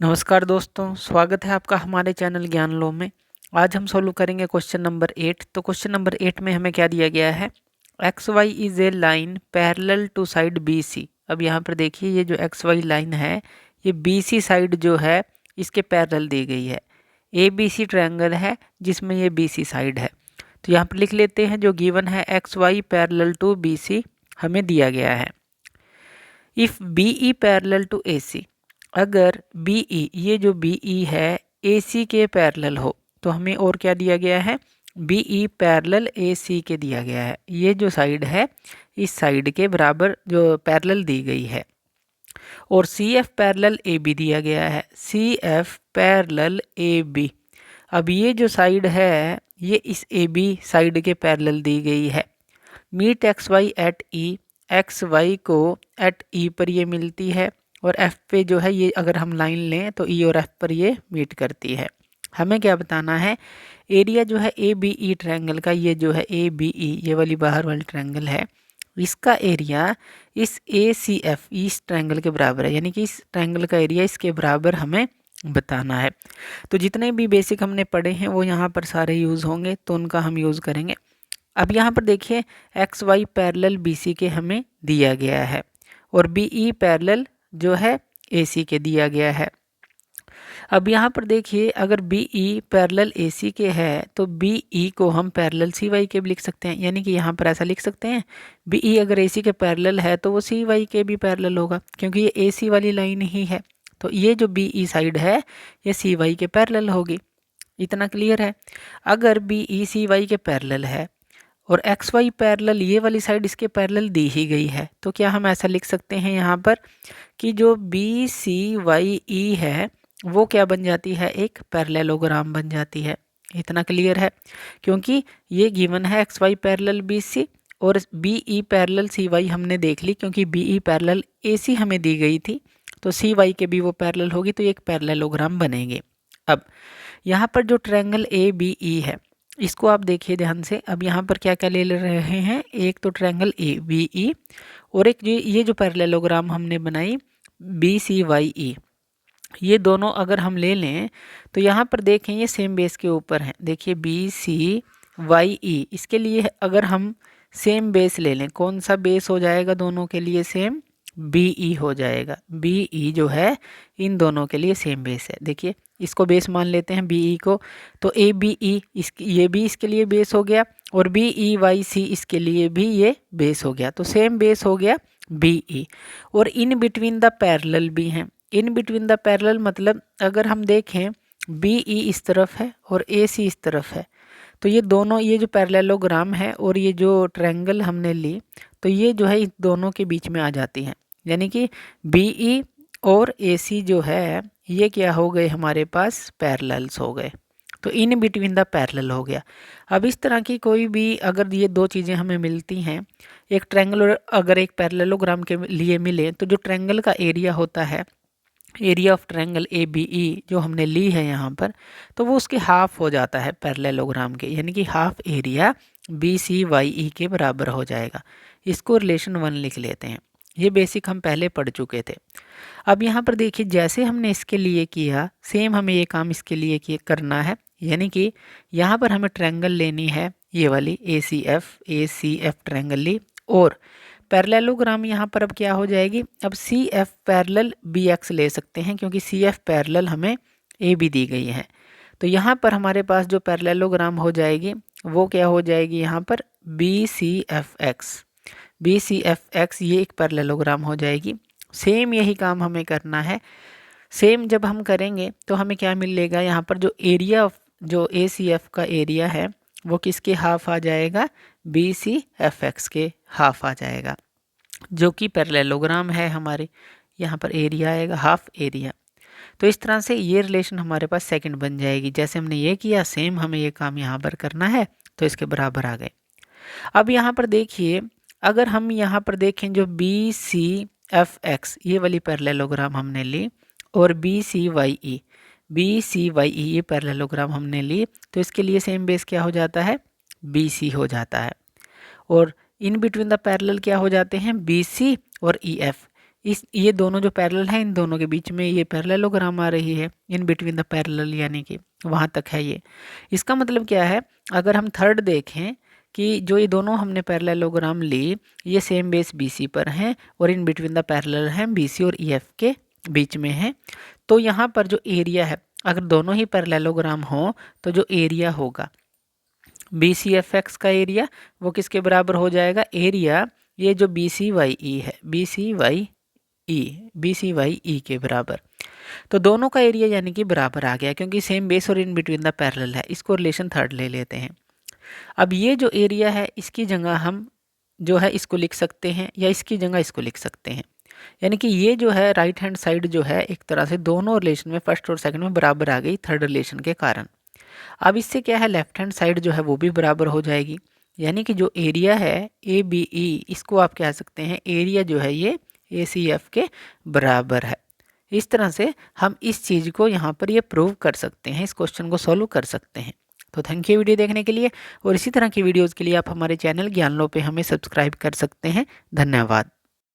नमस्कार दोस्तों, स्वागत है आपका हमारे चैनल ज्ञान लो में। आज हम सॉल्व करेंगे क्वेश्चन नंबर 8। तो क्वेश्चन नंबर 8 में हमें क्या दिया गया है, X Y is a line parallel to side B C. अब यहाँ पर देखिए, ये जो एक्स वाई लाइन है ये बी सी साइड जो है इसके पैरेलल दी गई है। ए बी सी ट्रायंगल है जिसमें ये बी सी साइड है। तो यहाँ पर लिख लेते हैं, जो गिवन है X Y parallel to B C हमें दिया गया है। If B E parallel to A C, अगर बी ई, ये जो बी ई है ए सी के पैरेलल हो, तो हमें और क्या दिया गया है, बी ई पैरेलल ए सी के दिया गया है। ये जो साइड है इस साइड के बराबर जो पैरेलल दी गई है। और C F parallel A B दिया गया है, C F parallel A B. अब ये जो साइड है ये इस ए बी साइड के पैरेलल दी गई है। Meet X Y at E, X Y को एट ई पर ये मिलती है, और एफ पे जो है ये अगर हम लाइन लें तो ई और एफ पर ये मीट करती है। हमें क्या बताना है, एरिया जो है ए बी ई ट्रायंगल का, ये जो है ए बी ई ये वाली बाहर वाली ट्रायंगल है, इसका एरिया इस ए सी एफ इस ट्रायंगल के बराबर है। यानी कि इस ट्रायंगल का एरिया इसके बराबर हमें बताना है। तो जितने भी बेसिक हमने पढ़े हैं वो यहाँ पर सारे यूज़ होंगे, तो उनका हम यूज़ करेंगे। अब यहाँ पर देखिए, X Y parallel B C के हमें दिया गया है, और बी ई पैरेलल जो है ए सी के दिया गया है। अब यहाँ पर देखिए, अगर बी ई पैरेलल ए सी के है तो बी ई को हम पैरेलल सी वाई के भी लिख सकते हैं। यानी कि यहाँ पर ऐसा लिख सकते हैं, बी ई अगर ए सी के पैरेलल है तो वो सी वाई के भी पैरेलल होगा, क्योंकि ये ए सी वाली लाइन ही है। तो ये जो बी ई साइड है ये सी वाई के पैरेलल होगी। इतना क्लियर है। अगर बी ई सी वाई के पैरेलल है और एक्स वाई पैरेलल ये वाली साइड इसके पैरेलल दी ही गई है, तो क्या हम ऐसा लिख सकते हैं यहाँ पर कि जो बी सी वाई ई है वो क्या बन जाती है, एक पैरेललोग्राम बन जाती है। इतना क्लियर है, क्योंकि ये गिवन है X Y parallel B C और B E parallel C Y हमने देख ली, क्योंकि बी ई पैरेलल ए सी हमें दी गई थी, तो सी वाई के भी वो पैरेलल होगी, तो ये एक पैरेललोग्राम बनेंगे। अब यहाँ पर जो ट्रायंगल ए बी ई है इसको आप देखिए ध्यान से। अब यहाँ पर क्या क्या ले रहे हैं, एक तो ट्रायंगल ए बी ई, और एक ये जो पैरेललोग्राम हमने बनाई बी सी वाई ई, ये दोनों अगर हम ले लें तो यहाँ पर देखें ये सेम बेस के ऊपर हैं। देखिए बी सी वाई ई, इसके लिए अगर हम सेम बेस ले लें, कौन सा बेस हो जाएगा दोनों के लिए सेम, बी ई हो जाएगा। बी ई जो है इन दोनों के लिए सेम बेस है। देखिए इसको बेस मान लेते हैं बी ई को, तो ए बी ई ये भी इसके लिए बेस हो गया, और बी ई वाई सी इसके लिए भी ये बेस हो गया, तो सेम बेस हो गया बी ई। और इन बिटवीन द पैरेलल भी हैं। इन बिटवीन द पैरेलल मतलब अगर हम देखें बी ई इस तरफ है और ए सी इस तरफ है, तो ये दोनों, ये जो पैरेललोग्राम है और ये जो ट्रायंगल हमने ली, तो ये जो है इन दोनों के बीच में आ जाती हैं। यानी कि बी ई और ए सी जो है ये क्या हो गए, हमारे पास पैरेलल्स हो गए, तो इन बिटवीन द पैरेलल हो गया। अब इस तरह की कोई भी अगर ये दो चीज़ें हमें मिलती हैं, एक ट्रायंगल अगर एक पैरेललोग्राम के लिए मिले, तो जो ट्रायंगल का एरिया होता है, area of triangle A B E जो हमने ली है यहाँ पर, तो वो उसके हाफ हो जाता है पैरेललोग्राम के, यानी कि half area B C Y E के बराबर हो जाएगा। इसको रिलेशन 1 लिख लेते हैं। ये बेसिक हम पहले पढ़ चुके थे। अब यहाँ पर देखिए, जैसे हमने इसके लिए किया सेम हमें ये काम इसके लिए करना है। यानी कि यहाँ पर हमें ट्रायंगल लेनी है, ये वाली ए सी एफ ट्रायंगल ली, और पैरेललोग्राम यहाँ पर अब क्या हो जाएगी, अब C F parallel B X ले सकते हैं, क्योंकि सी एफ पैरेलल हमें ए बी दी गई है। तो यहाँ पर हमारे पास जो पैरेललोग्राम हो जाएगी वो क्या हो जाएगी, यहाँ पर B C F X, B C F X ये एक पैरेललोग्राम हो जाएगी। सेम यही काम हमें करना है। सेम जब हम करेंगे तो हमें क्या मिलेगा, यहाँ पर जो एरिया ऑफ जो ए सी एफ का एरिया है वो किसके हाफ आ जाएगा, बी सी एफ एक्स के हाफ आ जाएगा, जो कि पैरेललोग्राम है हमारे। यहाँ पर एरिया आएगा हाफ एरिया। तो इस तरह से ये रिलेशन हमारे पास सेकंड बन जाएगी। जैसे हमने ये किया सेम हमें ये काम यहाँ पर करना है, तो इसके बराबर आ गए। अब यहाँ पर देखिए, अगर हम यहाँ पर देखें जो बी सी एफ एक्स ये वाली पैरेललोग्राम हमने ली, और बी सी वाई ई ये पैरेललोग्राम हमने ली, तो इसके लिए सेम बेस क्या हो जाता है, बी सी हो जाता है। और इन बिटवीन द पैरेलल क्या हो जाते हैं, बी सी और ई एफ। ये दोनों जो पैरेलल हैं, इन दोनों के बीच में ये पैरेललोग्राम आ रही है, इन बिटवीन द पैरेलल, यानी कि वहाँ तक है ये। इसका मतलब क्या है, अगर हम थर्ड देखें कि जो ये दोनों हमने पैरेललोग्राम ली, ये सेम बेस BC पर हैं और इन बिटवीन द पैरेलल हैं, BC और EF के बीच में हैं। तो यहाँ पर जो एरिया है, अगर दोनों ही पैरेललोग्राम हो तो जो एरिया होगा BCFX का एरिया, वो किसके बराबर हो जाएगा, एरिया ये जो BCYE है, BCYE के बराबर। तो दोनों का एरिया यानी कि बराबर आ गया, क्योंकि सेम बेस और इन बिटवीन द पैरेलल है। इसको रिलेशन थर्ड ले लेते हैं। अब ये जो एरिया है, इसकी जगह हम जो है इसको लिख सकते हैं, या इसकी जगह इसको लिख सकते हैं। यानी कि ये जो है राइट हैंड साइड जो है, एक तरह से दोनों रिलेशन में, फर्स्ट और सेकंड में बराबर आ गई थर्ड रिलेशन के कारण। अब इससे क्या है, लेफ्ट हैंड साइड जो है वो भी बराबर हो जाएगी। यानी कि जो एरिया है ABE, इसको आप कह सकते हैं एरिया जो है ये ACF के बराबर है। इस तरह से हम इस चीज़ को यहाँ पर ये प्रूव कर सकते हैं, इस क्वेश्चन को सॉल्व कर सकते हैं। तो थैंक यू वीडियो देखने के लिए, और इसी तरह की वीडियोज़ के लिए आप हमारे चैनल ज्ञान लो पे हमें सब्सक्राइब कर सकते हैं। धन्यवाद।